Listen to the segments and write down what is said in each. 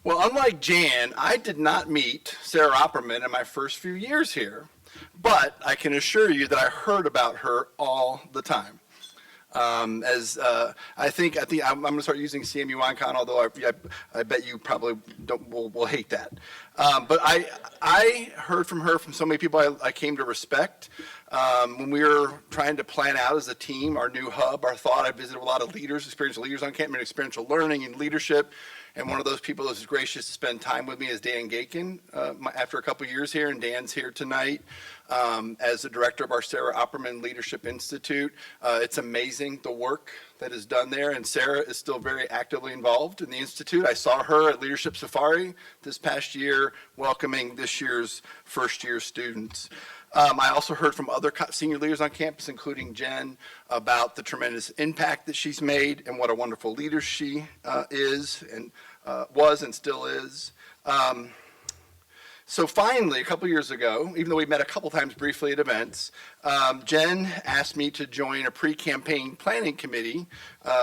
Well, unlike Jan, I did not meet Sarah Opperman in my first few years here, but I can assure you that I heard about her all the time. As I think I'm going to start using CMU icon, although I bet you probably will hate that. But I heard from her from so many people I came to respect. When we were trying to plan out as a team our new hub, our thought, I visited a lot of leaders, experienced leaders on campus, experiential learning and leadership. And one of those people that was gracious to spend time with me is Dan Gakin. After a couple years here, and Dan's here tonight as the director of our Sarah Opperman Leadership Institute. It's amazing the work that is done there, and Sarah is still very actively involved in the Institute. I saw her at Leadership Safari this past year, welcoming this year's first-year students. I also heard from other senior leaders on campus, including Jen, about the tremendous impact that she's made and what a wonderful leader she is and was and still is. So finally, a couple years ago, even though we met a couple times briefly at events, Jen asked me to join a pre-campaign planning committee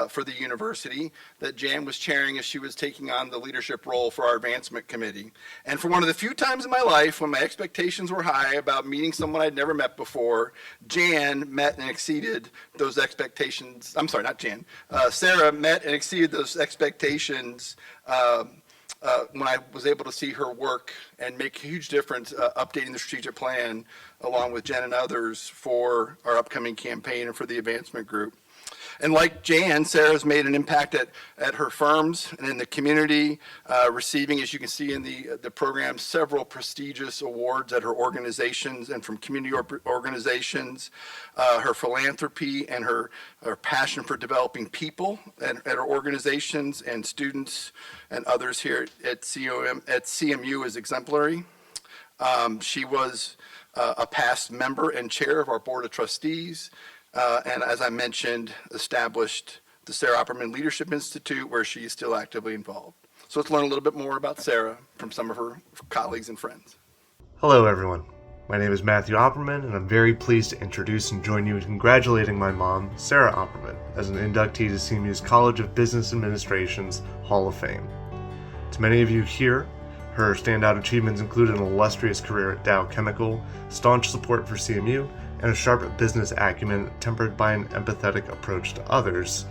for the university that Jan was chairing as she was taking on the leadership role for our advancement committee. And for one of the few times in my life when my expectations were high about meeting someone I'd never met before, Jan met and exceeded those expectations. I'm sorry, not Jan. Sarah met and exceeded those expectations when I was able to see her work and make a huge difference updating the strategic plan along with Jen and others for our upcoming campaign and for the advancement group. And like Jan, Sarah's made an impact at her firms and in the community, receiving, as you can see in the program, several prestigious awards at her organizations and from community organizations. Her philanthropy and her passion for developing people at her organizations and students and others here at CMU is exemplary. She was a past member and chair of our Board of Trustees. And as I mentioned, established the Sarah Opperman Leadership Institute, where she is still actively involved. So let's learn a little bit more about Sarah from some of her colleagues and friends. Hello, everyone. My name is Matthew Opperman, and I'm very pleased to introduce and join you in congratulating my mom, Sarah Opperman, as an inductee to CMU's College of Business Administration's Hall of Fame. To many of you here, her standout achievements include an illustrious career at Dow Chemical, staunch support for CMU, and a sharp business acumen tempered by an empathetic approach to others.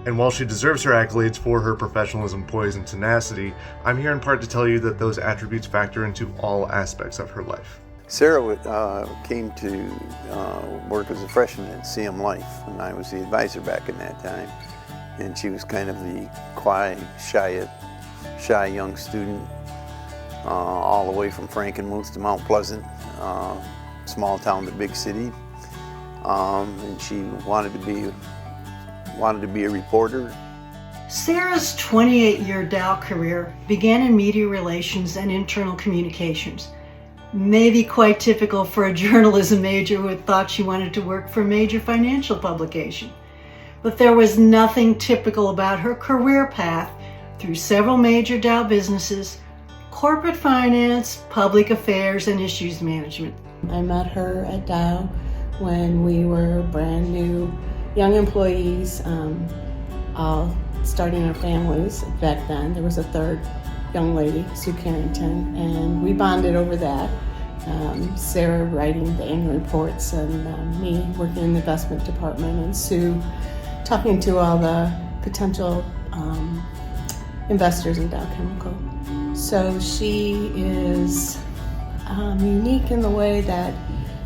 And while she deserves her accolades for her professionalism, poise, and tenacity, I'm here in part to tell you that those attributes factor into all aspects of her life. Sarah came to work as a freshman at CM Life, and I was the advisor back in that time. And she was kind of the quiet, shy young student, all the way from Frankenmuth to Mount Pleasant. Small town to big city, and she wanted to be a reporter. Sarah's 28-year Dow career began in media relations and internal communications. Maybe quite typical for a journalism major who had thought she wanted to work for a major financial publication. But there was nothing typical about her career path through several major Dow businesses, corporate finance, public affairs, and issues management. I met her at Dow when we were brand new young employees, all starting our families. Back then there was a third young lady, Sue Carrington, and we bonded over that. Sarah writing the annual reports and me working in the investment department, and Sue talking to all the potential investors in Dow Chemical. So she is unique in the way that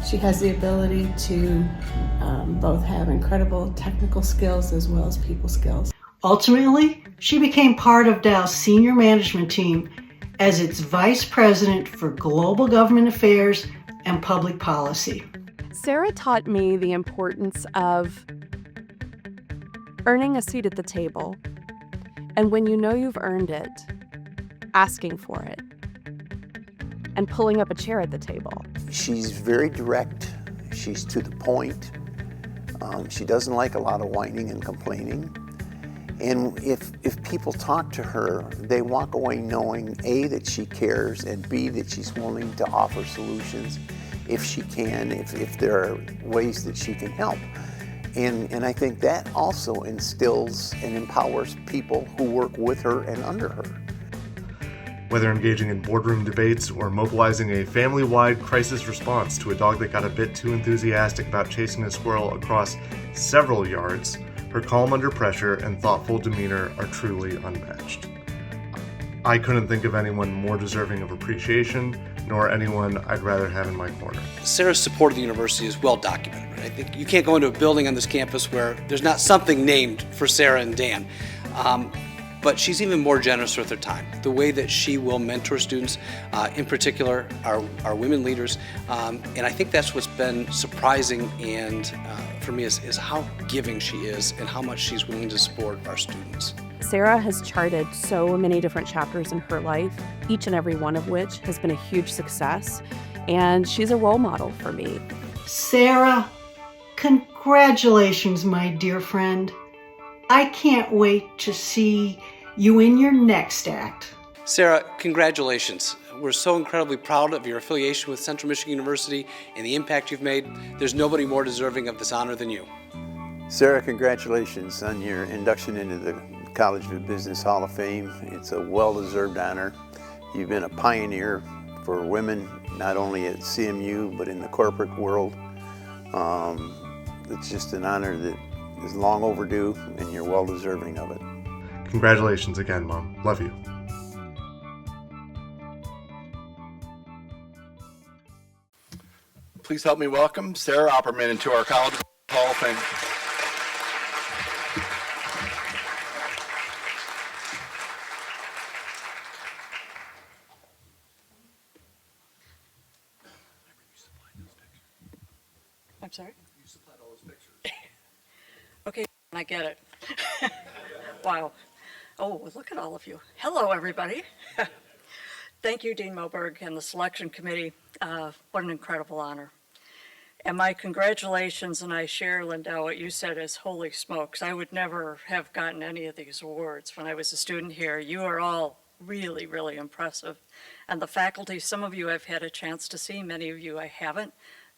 she has the ability to both have incredible technical skills as well as people skills. Ultimately, she became part of Dow's senior management team as its vice president for global government affairs and public policy. Sarah taught me the importance of earning a seat at the table, and when you know you've earned it, asking for it, and pulling up a chair at the table. She's very direct. She's to the point. She doesn't like a lot of whining and complaining. And if people talk to her, they walk away knowing A, that she cares, and B, that she's willing to offer solutions if she can, if there are ways that she can help. And I think that also instills and empowers people who work with her and under her. Whether engaging in boardroom debates or mobilizing a family-wide crisis response to a dog that got a bit too enthusiastic about chasing a squirrel across several yards, her calm under pressure and thoughtful demeanor are truly unmatched. I couldn't think of anyone more deserving of appreciation, nor anyone I'd rather have in my corner. Sarah's support of the university is well documented. I think you can't go into a building on this campus where there's not something named for Sarah and Dan. But she's even more generous with her time. The way that she will mentor students, in particular our women leaders, and I think that's what's been surprising and for me is how giving she is and how much she's willing to support our students. Sarah has charted so many different chapters in her life, each and every one of which has been a huge success, and she's a role model for me. Sarah, congratulations, my dear friend. I can't wait to see you in your next act. Sarah, congratulations. We're so incredibly proud of your affiliation with Central Michigan University and the impact you've made. There's nobody more deserving of this honor than you. Sarah, congratulations on your induction into the College of Business Hall of Fame. It's a well-deserved honor. You've been a pioneer for women, not only at CMU, but in the corporate world. It's just an honor that is long overdue, and you're well-deserving of it. Congratulations again, Mom. Love you. Please help me welcome Sarah Opperman into our College Hall of Fame. I'm sorry? You supplied all those pictures. Okay, I get it. Wow. Oh, look at all of you. Hello, everybody. Thank you, Dean Moberg and the selection committee. What an incredible honor. And my congratulations, and I share, Linda, what you said is holy smokes. I would never have gotten any of these awards when I was a student here. You are all really, really impressive. And the faculty, some of you I've had a chance to see, many of you I haven't,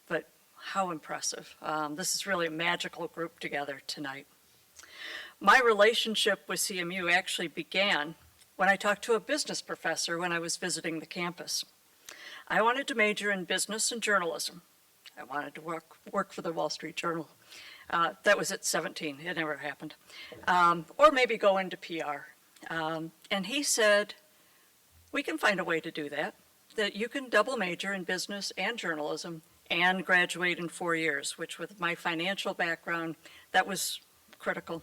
but how impressive. This is really a magical group together tonight. My relationship with CMU actually began when I talked to a business professor when I was visiting the campus. I wanted to major in business and journalism. I wanted to work for the Wall Street Journal. That was at 17, it never happened. Or maybe go into PR. And he said, we can find a way to do that, that you can double major in business and journalism and graduate in 4 years, which with my financial background, that was critical.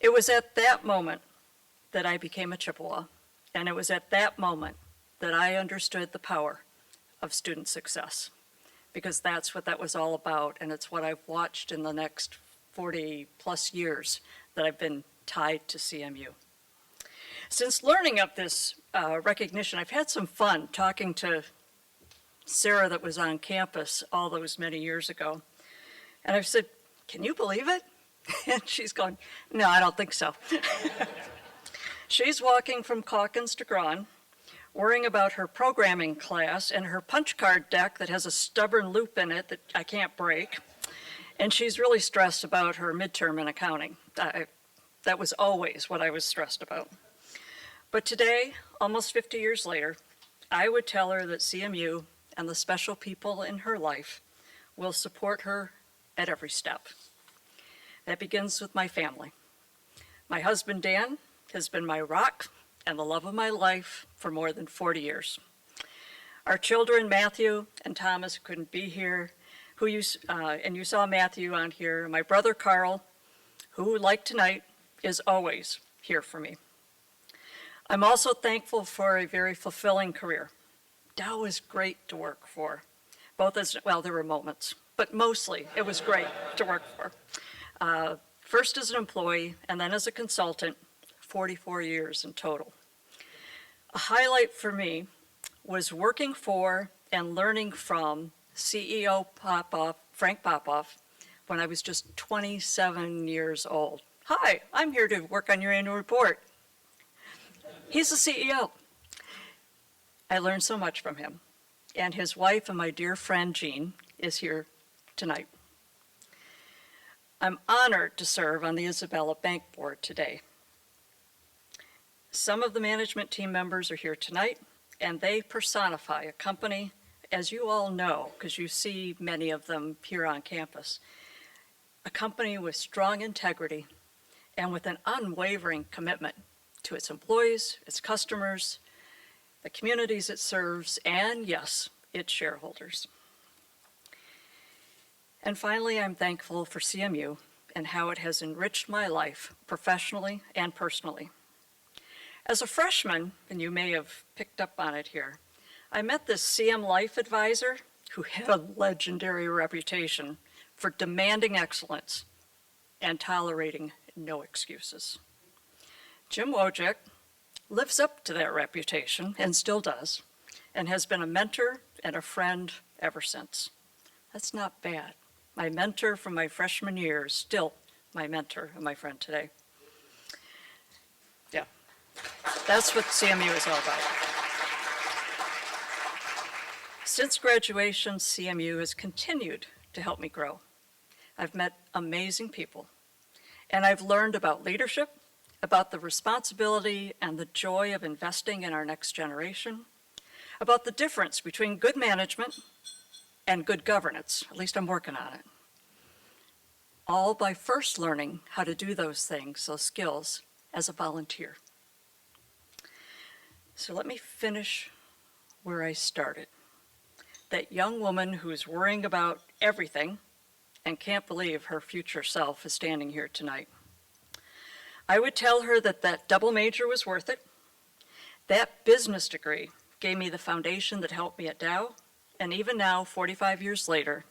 It was at that moment that I became a Chippewa, and it was at that moment that I understood the power of student success, because that's what that was all about, and it's what I've watched in the next 40 plus years that I've been tied to CMU. Since learning of this recognition, I've had some fun talking to Sarah that was on campus all those many years ago. And I've said, can you believe it? And she's going, no, I don't think so. She's walking from Calkins to Grawn, worrying about her programming class and her punch card deck that has a stubborn loop in it that I can't break. And she's really stressed about her midterm in accounting. That was always what I was stressed about. But today, almost 50 years later, I would tell her that CMU and the special people in her life will support her at every step. That begins with my family. My husband, Dan, has been my rock and the love of my life for more than 40 years. Our children, Matthew and Thomas, couldn't be here, and you saw Matthew on here. My brother, Carl, who, like tonight, is always here for me. I'm also thankful for a very fulfilling career. Dow was great to work for, both as, well, there were moments, but mostly it was great to work for. First as an employee and then as a consultant, 44 years in total. A highlight for me was working for and learning from CEO Frank Popoff, when I was just 27 years old. Hi, I'm here to work on your annual report. He's the CEO. I learned so much from him. And his wife and my dear friend Jean is here tonight. I'm honored to serve on the Isabella Bank Board today. Some of the management team members are here tonight, and they personify a company, as you all know, because you see many of them here on campus, a company with strong integrity and with an unwavering commitment to its employees, its customers, the communities it serves, and yes, its shareholders. And finally, I'm thankful for CMU and how it has enriched my life professionally and personally. As a freshman, and you may have picked up on it here, I met this CM Life advisor who had a legendary reputation for demanding excellence and tolerating no excuses. Jim Wojcik lives up to that reputation and still does, and has been a mentor and a friend ever since. That's not bad. My mentor from my freshman year is still my mentor and my friend today. Yeah, that's what CMU is all about. Since graduation, CMU has continued to help me grow. I've met amazing people, and I've learned about leadership, about the responsibility and the joy of investing in our next generation, about the difference between good management and good governance. At least I'm working on it. All by first learning how to do those things, those skills, as a volunteer. So let me finish where I started. That young woman who's worrying about everything and can't believe her future self is standing here tonight. I would tell her that that double major was worth it. That business degree gave me the foundation that helped me at Dow, and even now, 45 years later,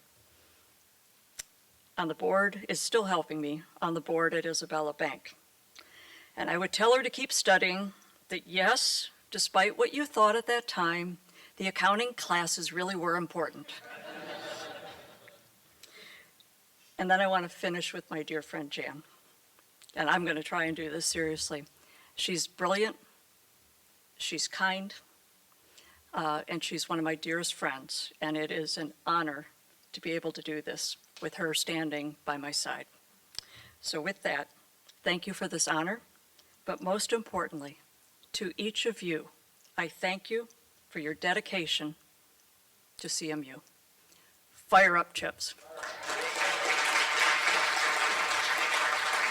on the board is still helping me on the board at Isabella Bank. And I would tell her to keep studying, that yes, despite what you thought at that time, the accounting classes really were important. And then I want to finish with my dear friend Jan. And I'm going to try and do this seriously. She's brilliant, she's kind, and she's one of my dearest friends. And it is an honor to be able to do this with her standing by my side. So with that, thank you for this honor, but most importantly, to each of you, I thank you for your dedication to CMU. Fire up, Chips.